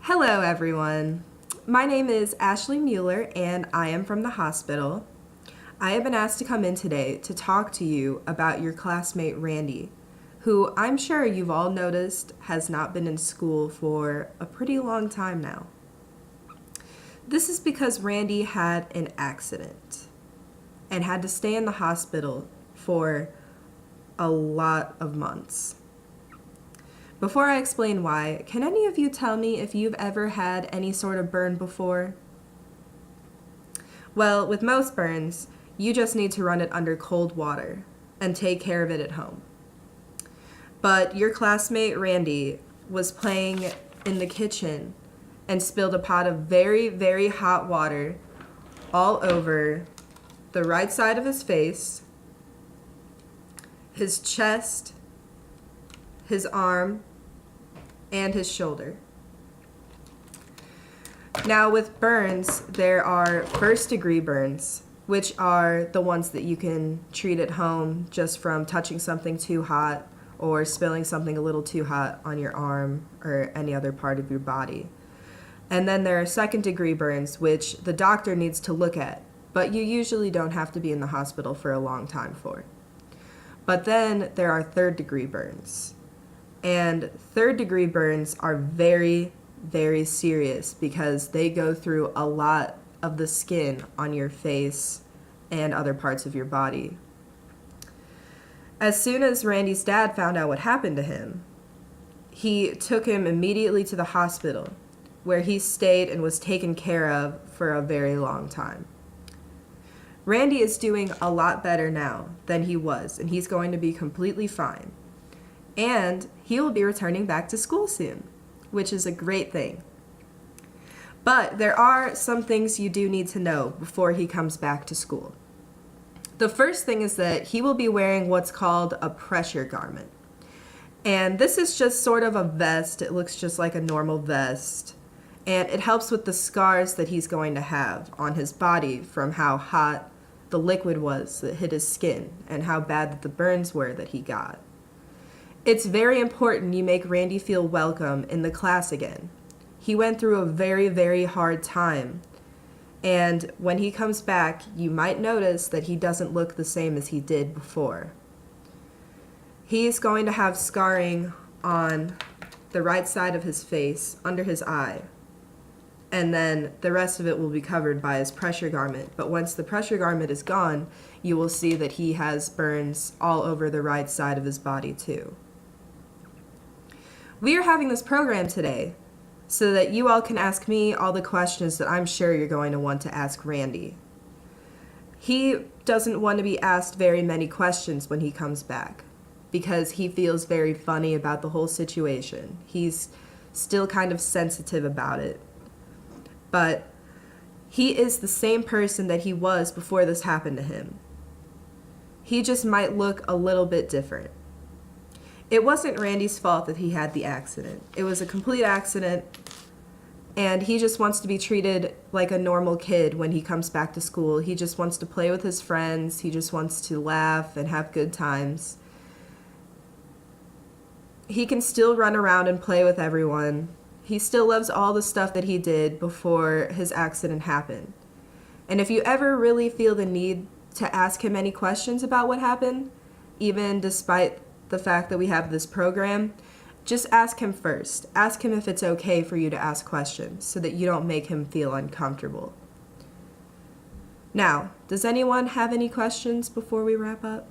Hello, everyone. My name is Ashley Mueller, and I am from the hospital. I have been asked to come in today to talk to you about your classmate Randy, who I'm sure you've all noticed has not been in school for a pretty long time now. This is because Randy had an accident and had to stay in the hospital for a lot of months. Before I explain why, can any of you tell me if you've ever had any sort of burn before? Well, with most burns, you just need to run it under cold water and take care of it at home. But your classmate Randy was playing in the kitchen and spilled a pot of very, very hot water all over the right side of his face, his chest, his arm, and his shoulder. Now with burns, there are first-degree burns, which are the ones that you can treat at home just from touching something too hot or spilling something a little too hot on your arm or any other part of your body. And then there are second-degree burns, which the doctor needs to look at, but you usually don't have to be in the hospital for a long time for. But then there are third-degree burns. And third-degree burns are very, very serious because they go through a lot of the skin on your face and other parts of your body. As soon as Randy's dad found out what happened to him, he took him immediately to the hospital, where he stayed and was taken care of for a very long time. Randy is doing a lot better now than he was, and he's going to be completely fine. And he will be returning back to school soon, which is a great thing. But there are some things you do need to know before he comes back to school. The first thing is that he will be wearing what's called a pressure garment. And this is just sort of a vest. It looks just like a normal vest. And it helps with the scars that he's going to have on his body from how hot the liquid was that hit his skin and how bad that the burns were that he got. It's very important you make Randy feel welcome in the class again. He went through a very, very hard time. And when he comes back, you might notice that he doesn't look the same as he did before. He's going to have scarring on the right side of his face, under his eye. And then the rest of it will be covered by his pressure garment. But once the pressure garment is gone, you will see that he has burns all over the right side of his body too. We are having this program today so that you all can ask me all the questions that I'm sure you're going to want to ask Randy. He doesn't want to be asked very many questions when he comes back because he feels very funny about the whole situation. He's still kind of sensitive about it. But he is the same person that he was before this happened to him. He just might look a little bit different. It wasn't Randy's fault that he had the accident. It was a complete accident, and he just wants to be treated like a normal kid when he comes back to school. He just wants to play with his friends. He just wants to laugh and have good times. He can still run around and play with everyone. He still loves all the stuff that he did before his accident happened. And if you ever really feel the need to ask him any questions about what happened, even despite the fact that we have this program, just ask him first. Ask him if it's okay for you to ask questions so that you don't make him feel uncomfortable. Now, does anyone have any questions before we wrap up?